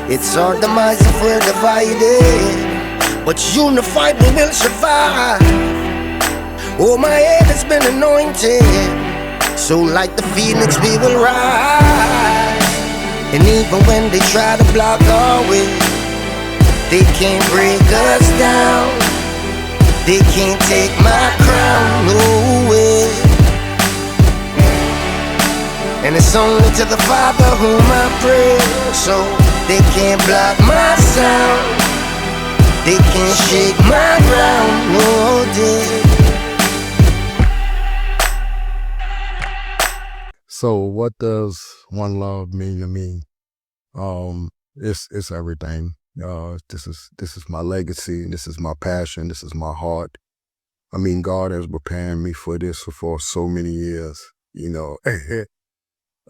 It's our demise if we're divided, but unified we will survive. Oh, my head has been anointed, so like the phoenix we will rise. And even when they try to block our way, they can't break us down. They can't take my crown, no way. And it's only to the Father whom I pray, so they can't block my sound. They can't shake my ground, no day. So what does One Love mean to me? It's everything. This is my legacy. This is my passion. This is my heart. I mean, God has prepared me for this for so many years. You know,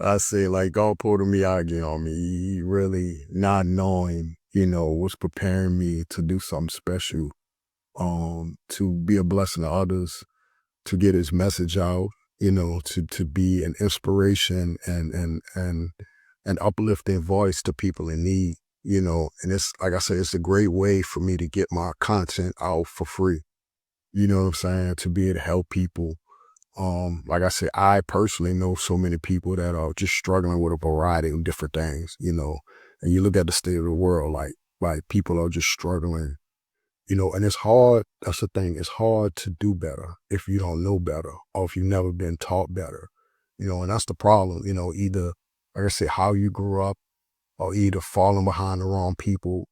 I say like God pulled a Miyagi on me. He really not knowing, was preparing me to do something special. To be a blessing to others, to get his message out. To be an inspiration and an uplifting voice to people in need, and it's, like I said, it's a great way for me to get my content out for free. You know what I'm saying? To be able to help people. Like I said, I personally know so many people that are just struggling with a variety of different things, and you look at the state of the world, like people are just struggling. And it's hard. That's the thing. It's hard to do better if you don't know better or if you've never been taught better, and that's the problem, either, like I said, how you grew up or either falling behind the wrong people,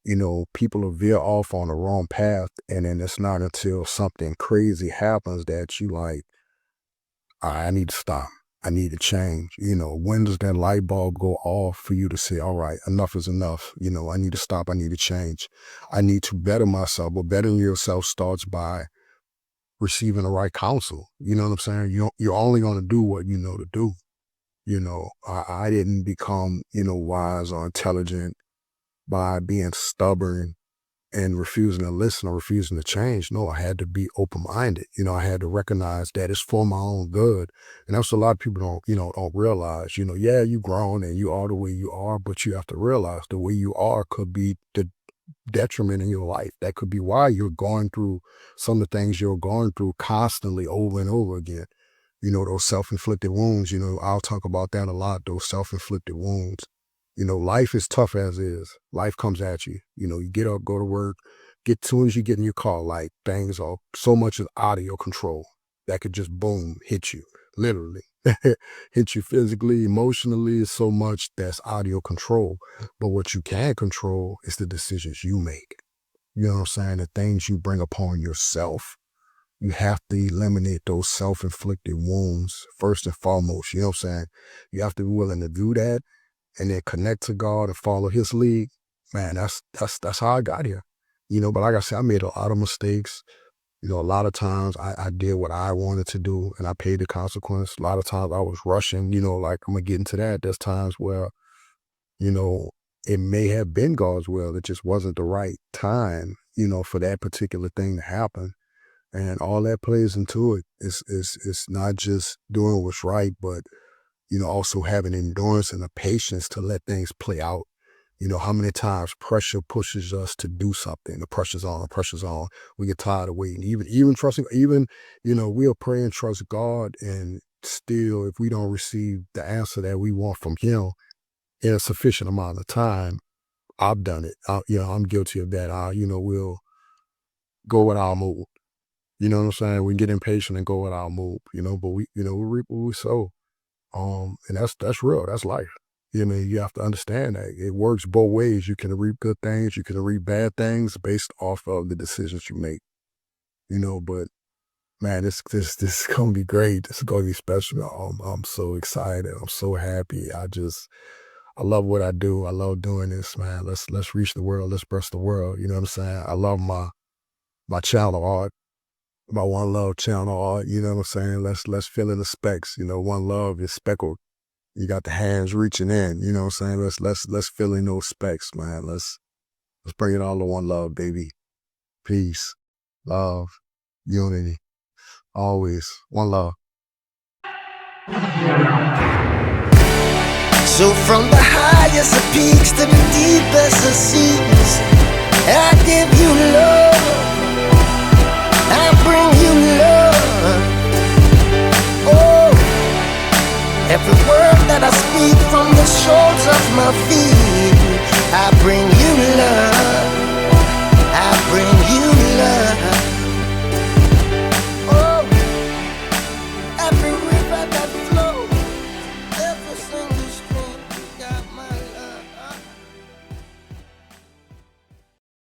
people will veer off on the wrong path. And then it's not until something crazy happens that you like, I need to stop. I need to change. When does that light bulb go off for you to say, all right, enough is enough. I need to stop. I need to change. I need to better myself. But bettering yourself starts by receiving the right counsel. You know what I'm saying? You're only going to do what you know to do. I didn't become, wise or intelligent by being stubborn and refusing to listen or refusing to change. No, I had to be open-minded. I had to recognize that it's for my own good. And that's what a lot of people don't realize. Yeah, you grown and you are the way you are, but you have to realize the way you are could be the detriment in your life. That could be why you're going through some of the things you're going through constantly over and over again. Those self-inflicted wounds, I'll talk about that a lot, those self-inflicted wounds. Life is tough as is. Life comes at you. You get up, go to work, as soon as you get in your car, like things are, so much is out of your control. That could just boom, hit you, literally. Hit you physically, emotionally, so much that's out of your control. But what you can control is the decisions you make. You know what I'm saying? The things you bring upon yourself. You have to eliminate those self-inflicted wounds first and foremost. You know what I'm saying? You have to be willing to do that and then connect to God and follow his lead. Man, that's how I got here. But like I said, I made a lot of mistakes. A lot of times I did what I wanted to do and I paid the consequence. A lot of times I was rushing, like I'm gonna get into that. There's times where, it may have been God's will. It just wasn't the right time, for that particular thing to happen. And all that plays into it. It's not just doing what's right, but, also having endurance and the patience to let things play out. How many times pressure pushes us to do something. The pressure's on. We get tired of waiting. Even trusting, we'll pray and trust God, and still, if we don't receive the answer that we want from him in a sufficient amount of time, I've done it. I'm guilty of that. We'll go with our mood. You know what I'm saying? We get impatient and go with our mood, but we reap what we sow. And that's real. That's life. You have to understand that it works both ways. You can reap good things. You can reap bad things based off of the decisions you make, but man, this is going to be great. This is going to be special. I'm so excited. I'm so happy. I love what I do. I love doing this, man. Let's reach the world. Let's bless the world. You know what I'm saying? I love my channel art. My One Love channel art, you know what I'm saying? Let's fill in the specks. One Love is speckled. You got the hands reaching in, you know what I'm saying? Let's fill in those specks, man. Let's bring it all to One Love, baby. Peace, love, unity. Always One Love. So from the highest of peaks to the deepest of my feet. I bring